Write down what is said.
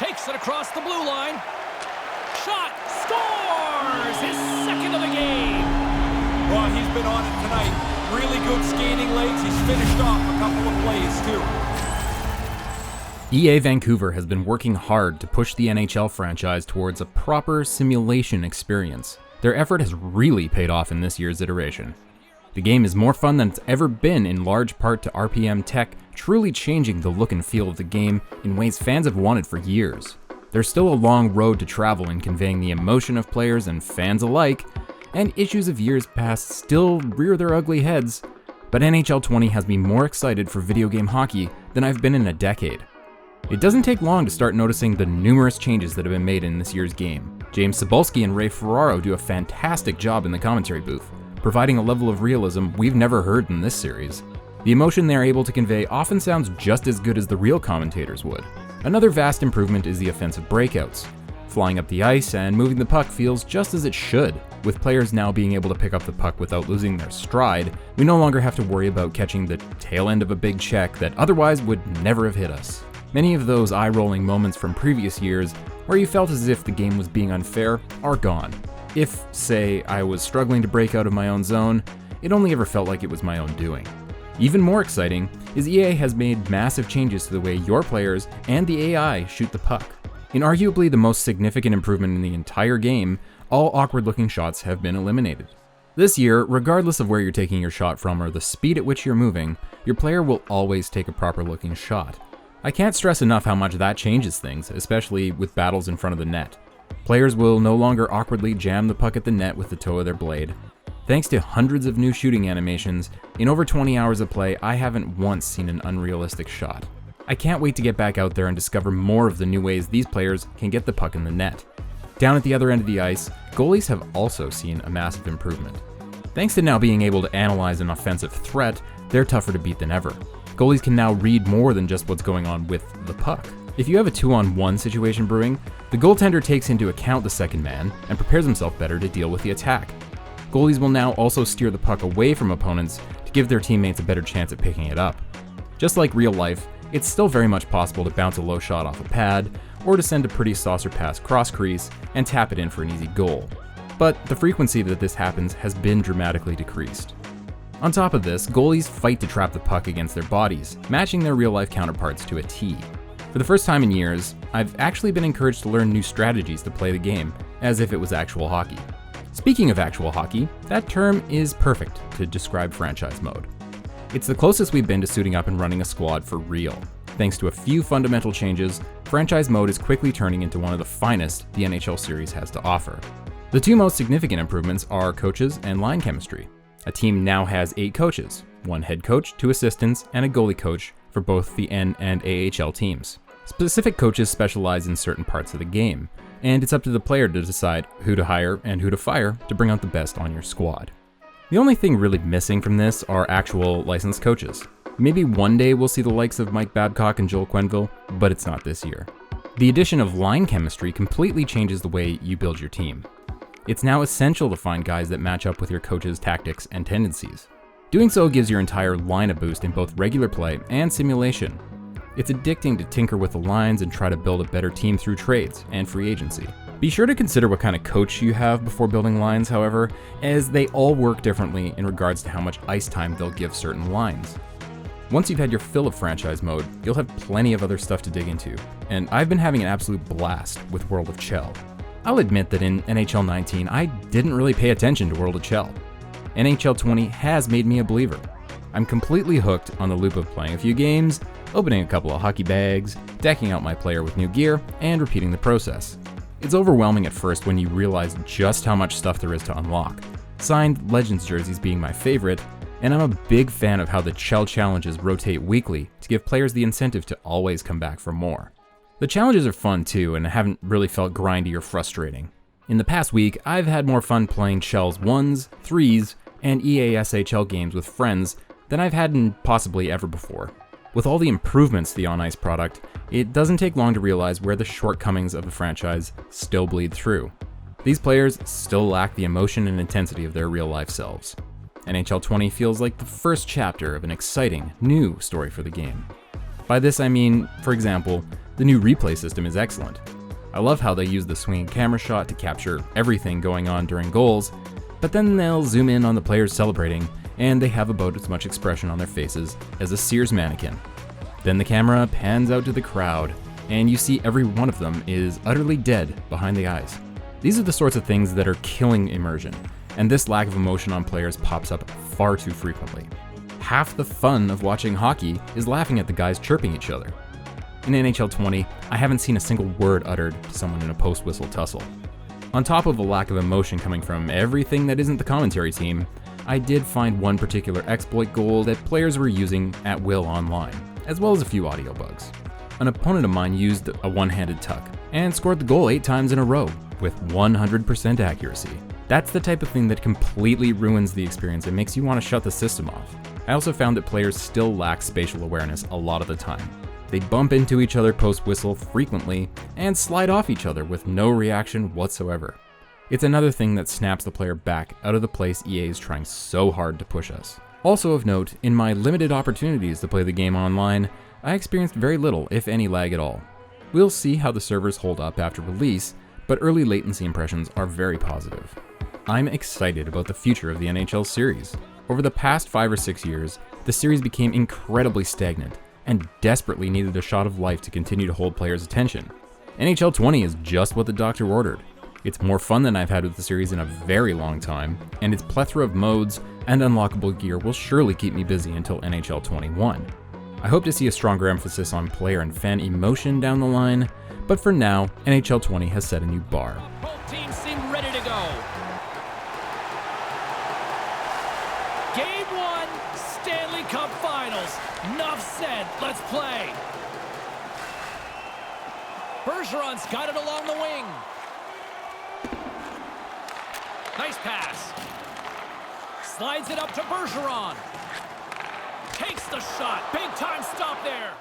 Takes it across the blue line. Shot. Scores! His second of the game. Well, he's been on it tonight. Really good skating legs. He's finished off a couple of plays, too. EA Vancouver has been working hard to push the NHL franchise towards a proper simulation experience. Their effort has really paid off in this year's iteration. The game is more fun than it's ever been, in large part to RPM tech truly changing the look and feel of the game in ways fans have wanted for years. There's still a long road to travel in conveying the emotion of players and fans alike, and issues of years past still rear their ugly heads, but NHL 20 has me more excited for video game hockey than I've been in a decade. It doesn't take long to start noticing the numerous changes that have been made in this year's game. James Cebulski and Ray Ferraro do a fantastic job in the commentary booth, providing a level of realism we've never heard in this series. The emotion they're able to convey often sounds just as good as the real commentators would. Another vast improvement is the offensive breakouts. Flying up the ice and moving the puck feels just as it should. With players now being able to pick up the puck without losing their stride, we no longer have to worry about catching the tail end of a big check that otherwise would never have hit us. Many of those eye-rolling moments from previous years, where you felt as if the game was being unfair, are gone. If, say, I was struggling to break out of my own zone, it only ever felt like it was my own doing. Even more exciting is EA has made massive changes to the way your players and the AI shoot the puck. In arguably the most significant improvement in the entire game, all awkward-looking shots have been eliminated. This year, regardless of where you're taking your shot from or the speed at which you're moving, your player will always take a proper-looking shot. I can't stress enough how much that changes things, especially with battles in front of the net. Players will no longer awkwardly jam the puck at the net with the toe of their blade. Thanks to hundreds of new shooting animations, in over 20 hours of play, I haven't once seen an unrealistic shot. I can't wait to get back out there and discover more of the new ways these players can get the puck in the net. Down at the other end of the ice, goalies have also seen a massive improvement. Thanks to now being able to analyze an offensive threat, they're tougher to beat than ever. Goalies can now read more than just what's going on with the puck. If you have a 2-on-1 situation brewing, the goaltender takes into account the second man and prepares himself better to deal with the attack. Goalies will now also steer the puck away from opponents to give their teammates a better chance at picking it up. Just like real life, it's still very much possible to bounce a low shot off a pad, or to send a pretty saucer pass cross crease and tap it in for an easy goal. But the frequency that this happens has been dramatically decreased. On top of this, goalies fight to trap the puck against their bodies, matching their real-life counterparts to a T. For the first time in years, I've actually been encouraged to learn new strategies to play the game, as if it was actual hockey. Speaking of actual hockey, that term is perfect to describe franchise mode. It's the closest we've been to suiting up and running a squad for real. Thanks to a few fundamental changes, franchise mode is quickly turning into one of the finest the NHL series has to offer. The two most significant improvements are coaches and line chemistry. A team now has 8 coaches, 1 head coach, 2 assistants, and a goalie coach for both the N and AHL teams. Specific coaches specialize in certain parts of the game, and it's up to the player to decide who to hire and who to fire to bring out the best on your squad. The only thing really missing from this are actual licensed coaches. Maybe one day we'll see the likes of Mike Babcock and Joel Quenneville, but it's not this year. The addition of line chemistry completely changes the way you build your team. It's now essential to find guys that match up with your coach's tactics and tendencies. Doing so gives your entire line a boost in both regular play and simulation. It's addicting to tinker with the lines and try to build a better team through trades and free agency. Be sure to consider what kind of coach you have before building lines, however, as they all work differently in regards to how much ice time they'll give certain lines. Once you've had your fill of franchise mode, you'll have plenty of other stuff to dig into, and I've been having an absolute blast with World of Chel. I'll admit that in NHL 19, I didn't really pay attention to World of Chel. NHL 20 has made me a believer. I'm completely hooked on the loop of playing a few games, opening a couple of hockey bags, decking out my player with new gear, and repeating the process. It's overwhelming at first when you realize just how much stuff there is to unlock, signed Legends jerseys being my favorite, and I'm a big fan of how the Chel challenges rotate weekly to give players the incentive to always come back for more. The challenges are fun too, and haven't really felt grindy or frustrating. In the past week, I've had more fun playing Chel's 1s, 3s, and EASHL games with friends than I've had in possibly ever before. With all the improvements to the on-ice product, it doesn't take long to realize where the shortcomings of the franchise still bleed through. These players still lack the emotion and intensity of their real-life selves. NHL 20 feels like the first chapter of an exciting, new story for the game. By this I mean, for example, the new replay system is excellent. I love how they use the swinging camera shot to capture everything going on during goals, but then they'll zoom in on the players celebrating, and they have about as much expression on their faces as a Sears mannequin. Then the camera pans out to the crowd, and you see every one of them is utterly dead behind the eyes. These are the sorts of things that are killing immersion, and this lack of emotion on players pops up far too frequently. Half the fun of watching hockey is laughing at the guys chirping each other. In NHL 20, I haven't seen a single word uttered to someone in a post-whistle tussle. On top of a lack of emotion coming from everything that isn't the commentary team, I did find one particular exploit goal that players were using at will online, as well as a few audio bugs. An opponent of mine used a one-handed tuck and scored the goal 8 times in a row with 100% accuracy. That's the type of thing that completely ruins the experience and makes you want to shut the system off. I also found that players still lack spatial awareness a lot of the time. They bump into each other post-whistle frequently and slide off each other with no reaction whatsoever. It's another thing that snaps the player back out of the place EA is trying so hard to push us. Also of note, in my limited opportunities to play the game online, I experienced very little, if any, lag at all. We'll see how the servers hold up after release, but early latency impressions are very positive. I'm excited about the future of the NHL series. Over the past 5 or 6 years, the series became incredibly stagnant and desperately needed a shot of life to continue to hold players' attention. NHL 20 is just what the doctor ordered. It's more fun than I've had with the series in a very long time, and its plethora of modes and unlockable gear will surely keep me busy until NHL 21. I hope to see a stronger emphasis on player and fan emotion down the line, but for now, NHL 20 has set a new bar. Both teams seem ready to go. Game 1, Stanley Cup Finals. Enough said, let's play. Bergeron's got it along the wing. Nice pass. Slides it up to Bergeron. Takes the shot. Big time stop there.